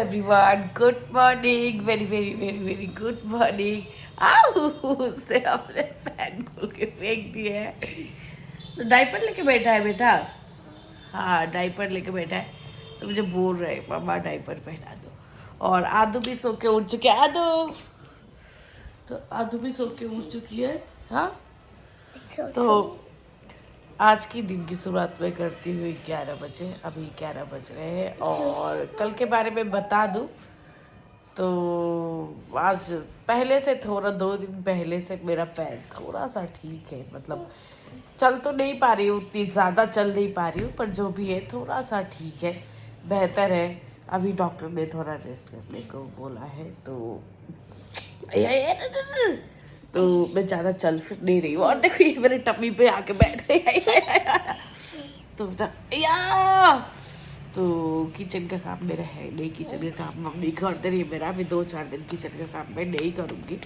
Everyone, good morning, very very very very good morning. उसने अपने fan खोल के फेंक दिया है। तो डायपर लेके बैठा है बेटा। हाँ, डायपर लेके बैठा है तो मुझे बोल रहे हैं मम्मा डायपर पहना दो। और आदू भी सो के उठ चुके हैं। आदू भी सो के उठ चुकी है। हाँ, तो आज की दिन की शुरुआत में करती हुई 11 बजे, अभी 11 बज रहे हैं। और कल के बारे में बता दूं तो आज पहले से थोड़ा 2 दिन पहले से मेरा पैर थोड़ा सा ठीक है। मतलब चल तो नहीं पा रही हूँ, उतनी ज़्यादा चल नहीं पा रही हूँ, पर जो भी है थोड़ा सा ठीक है, बेहतर है। अभी डॉक्टर ने थोड़ा रेस्ट करने को बोला है तो मैं ज़्यादा चल फिर नहीं रही हूँ। और देखो ये मेरे टम्मी पे आके बैठ रही है। तो तो किचन का काम मेरा है नहीं, किचन का काम मम्मी करते रही है मेरा। अभी 2-4 दिन किचन का काम मैं नहीं करूँगी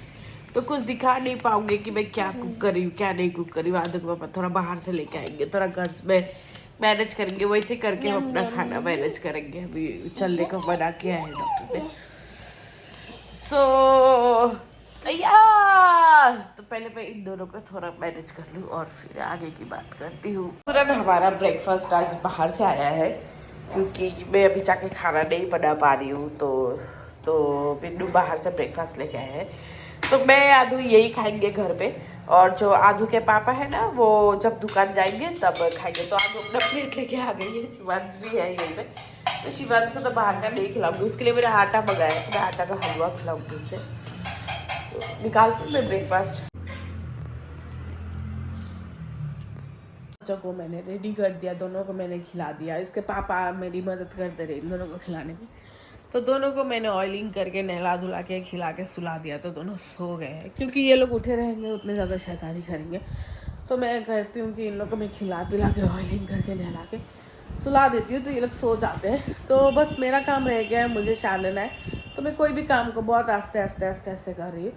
तो कुछ दिखा नहीं पाऊंगी कि मैं क्या कुक कर रही हूँ क्या नहीं कुक कर रही हूँ। आधे पापा थोड़ा बाहर से लेके आएंगे, थोड़ा घर में मैनेज करेंगे, वैसे करके हम अपना खाना मैनेज करेंगे। अभी चलने को मना किया है डॉक्टर ने। तो पहले मैं इन दोनों को थोड़ा मैनेज कर लूँ और फिर आगे की बात करती हूँ। तुरंत हमारा ब्रेकफास्ट आज बाहर से आया है क्योंकि मैं अभी जाके खाना नहीं बना पा रही हूँ। तो बिन्नू बाहर से ब्रेकफास्ट लेके आए हैं तो मैं आदू यही खाएंगे घर पे। और जो आदू के पापा है ना, वो जब दुकान जाएंगे तब खाएंगे। तो आदू अपना प्लेट लेके आ गई है, शिवांश भी है यहीं पे। तो शिवांश को तो बाहर का नहीं खिलाऊंगी, उसके लिए मेरा आटा मंगाया है तो मैं आटा का हलवा खिलाऊंगी उसे। तो निकालती हूँ मैं ब्रेकफास्ट। बच्चों को मैंने रेडी कर दिया, दोनों को मैंने खिला दिया। इसके पापा मेरी मदद करते रहे इन दोनों को खिलाने में। तो दोनों को मैंने ऑयलिंग करके नहला धुला के खिला के सुला दिया। तो दोनों सो गए हैं क्योंकि ये लोग उठे रहेंगे उतने ज़्यादा शैतानी करेंगे। तो मैं करती हूँ कि इन लोग को मैं खिला पिला के ऑयलिंग करके नहला के सुला देती हूँ तो ये लोग सो जाते हैं। तो बस मेरा काम रह गया है, मुझे शार लेना है। तो मैं कोई भी काम को बहुत आस्ते आस्ते आस्ते आस्ते कर रही हूँ।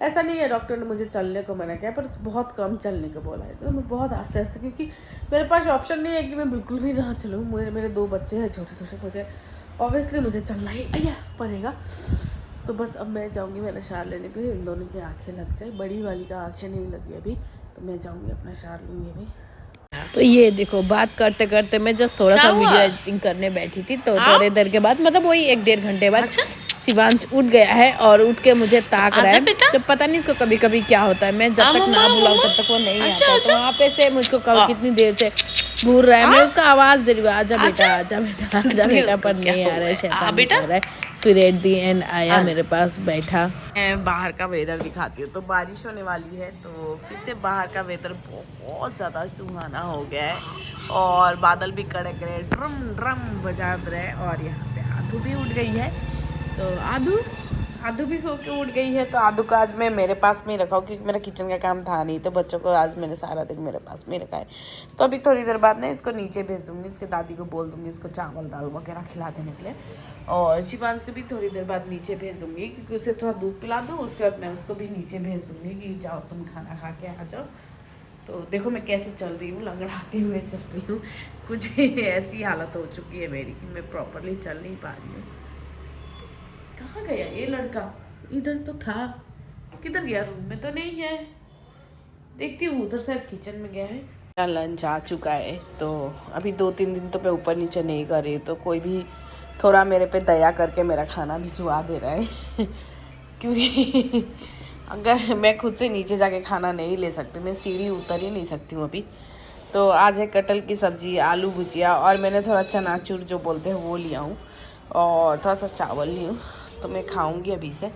ऐसा नहीं है डॉक्टर ने मुझे चलने को मना किया, पर बहुत कम चलने को बोला है। तो मैं बहुत आस्ते आस्ते, क्योंकि मेरे पास ऑप्शन नहीं है कि मैं बिल्कुल भी ना चलूँ। मेरे 2 बच्चे हैं छोटे छोटे, मुझे ऑब्वियसली मुझे चलना ही पड़ेगा। तो बस अब मैं जाऊँगी मेरा शार लेने के लिए। इन दोनों की आँखें लग जाए, बड़ी वाली का आँखें नहीं लगी अभी, तो मैं जाऊँगी अपना शार लूँगी अभी। तो ये देखो बात करते करते मैं जस्ट थोड़ा सा वीडियो एडिटिंग करने बैठी थी। तो थोड़ी देर के बाद, मतलब वही 1-1.5 घंटे बाद शिवांश उठ गया है और उठ के मुझे ताक रहा है। तो पता नहीं इसको कभी कभी क्या होता है, मैं जब तक ना बुलाऊं तब तक वो नहीं आता है। तो वहाँ पे से मुझको कितनी देर से घूर रहा है। मैं उसका आवाज दे रही हूँ, आजा बेटा आजा बेटा आजा बेटा, पर नहीं आ रहा है, शैतानी कर रहा है। फिर एट दी एंड आया मेरे पास बैठा। मैं बाहर का वेदर दिखाती हूँ। तो बारिश होने वाली है तो फिर से बाहर का वेदर बहुत ज़्यादा सुहाना हो गया है और बादल भी कड़क रहे, ड्रम ड्रम बजा रहे। और यहाँ पे आदू भी उठ गई है। तो आदू भी सो के उठ गई है। तो आदू को आज मैं मेरे पास में ही रखा हूँ क्योंकि मेरा किचन का काम था नहीं। तो बच्चों को आज मैंने सारा दिन मेरे पास में ही रखा है। तो अभी थोड़ी देर बाद ना इसको नीचे भेज दूँगी, इसके दादी को बोल दूँगी इसको चावल दाल वगैरह खिला देने के लिए। और शिवांश को भी थोड़ी देर बाद नीचे भेज दूँगी क्योंकि उसे थोड़ा दूध पिला दूँ। उसके बाद मैं उसको भी नीचे भेज दूँगी कि जाओ तुम खाना खा के आ जाओ। तो देखो मैं कैसे चल रही हूँ, लंगड़ाती हुए चल रही हूँ। कुछ ऐसी हालत हो चुकी है मेरी कि मैं प्रॉपरली चल नहीं पा रही हूँ। कहाँ गया ये लड़का? इधर तो था, किधर गया? रूम में तो नहीं है, देखती हूँ उधर शायद किचन में गया है। मेरा लंच आ चुका है। तो अभी 2-3 दिन तो मैं ऊपर नीचे नहीं कर रही, तो कोई भी थोड़ा मेरे पे दया करके मेरा खाना भिजवा दे रहा है। क्योंकि अगर मैं खुद से नीचे जाके खाना नहीं ले सकती, मैं सीढ़ी उतर ही नहीं सकती हूँ अभी। तो आज है कटहल की सब्ज़ी, आलू भुजिया, और मैंने थोड़ा चनाचूर जो बोलते हैं वो लिया हूँ और थोड़ा सा चावल ली हूँ। तो मैं खाऊंगी अभी से।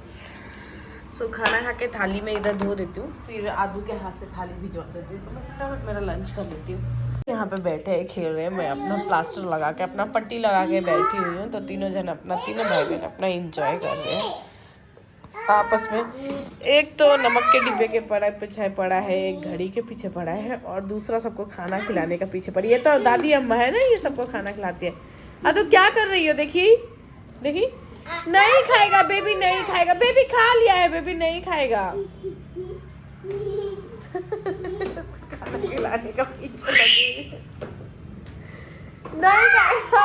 सो खाना खा के थाली में इधर धो देती हूँ, फिर आदू के हाथ से थाली भिजवा देती हूँ। तो मैं फटाफट मेरा लंच कर लेती हूँ। यहाँ पे बैठे हैं खेल रहे हैं, मैं अपना प्लास्टर लगा के अपना पट्टी लगा के बैठी हुई हूँ। तो तीनों भाई बहन अपना इंजॉय कर रहे हैं आपस में। एक तो नमक के डिब्बे के पीछे पड़ा है, एक घड़ी के पीछे पड़ा है, और दूसरा सबको खाना खिलाने का पीछे पड़ी। ये तो दादी अम्मा है ना, ये सबको खाना खिलाती है। तो क्या कर रही हो? देखी नहीं खाएगा बेबी, नहीं खाएगा बेबी, खा लिया है बेबी, नहीं खाएगा। उसको खाना खिलाने का पीछे लगी, नहीं खाएगा।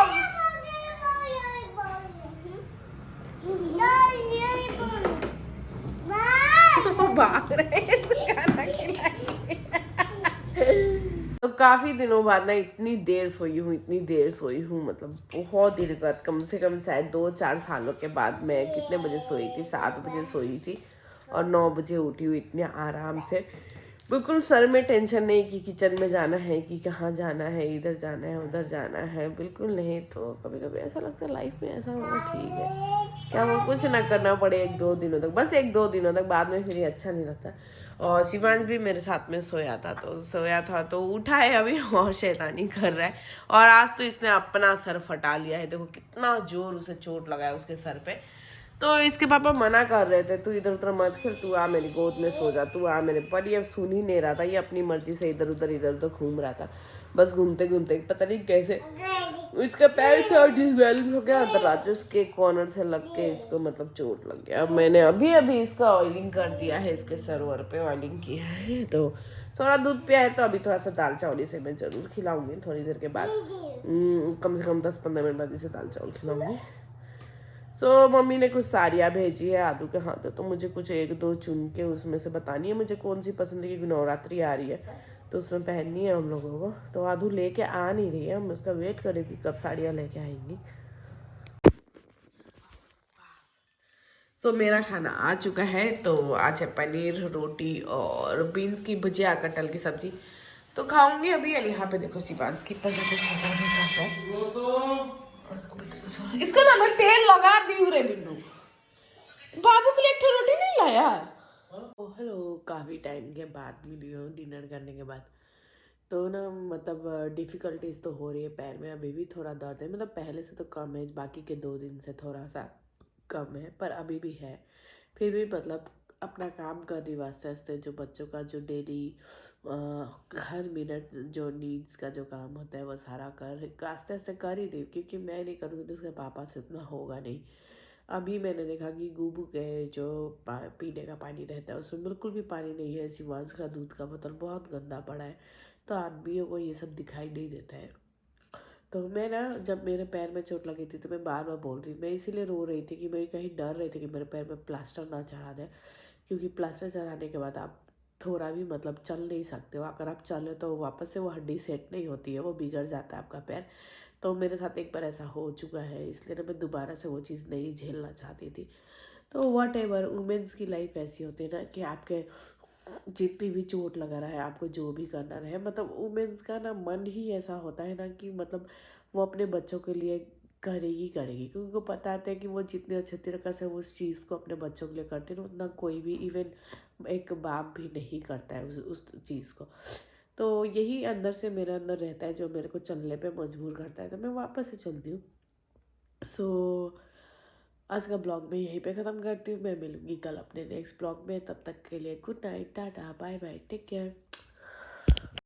भाग रहे हैं इसे खाना खिलाने। तो काफी दिनों बाद ना इतनी देर सोई हूँ मतलब बहुत देर बाद, कम से कम शायद 2-4 सालों के बाद मैं कितने बजे सोई थी, 7 बजे सोई थी और 9 बजे उठी हूँ इतने आराम से। बिल्कुल सर में टेंशन नहीं कि किचन में जाना है कि कहाँ जाना है, इधर जाना है उधर जाना है, बिल्कुल नहीं। तो कभी कभी ऐसा लगता है लाइफ में ऐसा होना ठीक है, क्या वो कुछ ना करना पड़े 1-2 दिनों तक, बस 1-2 दिनों तक, बाद में फिर ये अच्छा नहीं लगता। और शिवांश भी मेरे साथ में सोया था तो उठा है अभी और शैतानी कर रहा है। और आज तो इसने अपना सर फटा लिया है, देखो कितना जोर उसे चोट लगा है उसके सर पे। तो इसके पापा मना कर रहे थे, तू इधर उधर मत खेल, तू आ मेरी गोद में सो जा, तू आ मेरे पर। ये सुन ही नहीं रहा था, ये अपनी मर्जी से इधर उधर घूम रहा था, बस घूमते घूमते पता नहीं कैसे इसका पैर थोड़ा डिसबैलेंस हो गया, दरवाजे के कॉर्नर से लग के इसको मतलब चोट लग गया। अब मैंने अभी अभी इसका ऑयलिंग कर दिया है, इसके सरोवर पे ऑयलिंग किया है, तो थोड़ा दूध पिया है। तो अभी थोड़ा सा दाल चावल इसे मैं जरूर खिलाऊंगी थोड़ी देर के बाद, कम से कम 10-15 मिनट बाद इसे दाल चावल खिलाऊंगी। मम्मी ने कुछ साड़ियाँ भेजी है आदू के हाथ, तो मुझे कुछ 1-2 चुन के उसमें से बतानी है मुझे कौन सी पसंद है, क्योंकि नवरात्रि आ रही है तो उसमें पहननी है हम लोगों को। तो आदू लेके आ नहीं रही है, हम उसका वेट करें कि कब साड़ियाँ लेके आएंगी। मेरा खाना आ चुका है, तो आज है पनीर रोटी और बीन्स की भुजिया, कटहल की सब्जी, तो खाऊंगी अभी। यहाँ पे देखो शिवांश कितना ज्यादा शैतानी कर रहा है। इसको ना मैं तेल लगा दी हूँ रे बिन्नू, बाबू के लिए एक रोटी नहीं लाया। हेलो, काफ़ी टाइम के बाद मिली हूँ डिनर करने के बाद। तो ना मतलब डिफ़िकल्टीज तो हो रही है पैर में, अभी भी थोड़ा दर्द है, मतलब पहले से तो कम है, बाकी के 2 दिन से थोड़ा सा कम है, पर अभी भी है। फिर भी मतलब अपना काम कर रही वास्ते वास्ते, जो बच्चों का जो डेली हर मिनट जो नीड्स का जो काम होता है वो सारा आस्ते आस्ते कर ही रही, क्योंकि मैं नहीं करूँगी तो उसके पापा से इतना होगा नहीं। अभी मैंने देखा कि गूबू के जो पीने का पानी रहता है उसमें बिल्कुल भी पानी नहीं है, शिवांश का दूध का बोतल बहुत गंदा पड़ा है, तो आदमियों को ये सब दिखाई नहीं देता है। तो मैं ना जब मेरे पैर में चोट लगी थी तो मैं बार बार बोल रही, मैं इसीलिए रो रही थी कि मैं कहीं डर रही थी कि मेरे पैर में प्लास्टर ना चढ़ा दें, क्योंकि प्लास्टर चढ़ाने के बाद आप थोड़ा भी मतलब चल नहीं सकते हो, अगर आप चले तो वापस से वो हड्डी सेट नहीं होती है, वो बिगड़ जाता है आपका पैर। तो मेरे साथ एक बार ऐसा हो चुका है, इसलिए ना मैं दोबारा से वो चीज़ नहीं झेलना चाहती थी। तो वट एवर, वुमेंस की लाइफ ऐसी होती है ना कि आपके जितनी भी चोट लगा रहा है, आपको जो भी करना रहे, मतलब वुमेंस का ना मन ही ऐसा होता है ना कि मतलब वो अपने बच्चों के लिए करेगी क्योंकि उनको पता है कि वो जितने अच्छे तरीके से वो उस चीज़ को अपने बच्चों के लिए करते हैं उतना कोई भी, इवन एक बाप भी नहीं करता है उस चीज़ को। तो यही अंदर से मेरे अंदर रहता है जो मेरे को चलने पे मजबूर करता है, तो मैं वापस से चलती हूँ। आज का ब्लॉग मैं यहीं पे ख़त्म करती हूँ, मैं मिलूँगी कल अपने नेक्स्ट ब्लॉग में, तब तक के लिए good night, tata, bye bye, take care.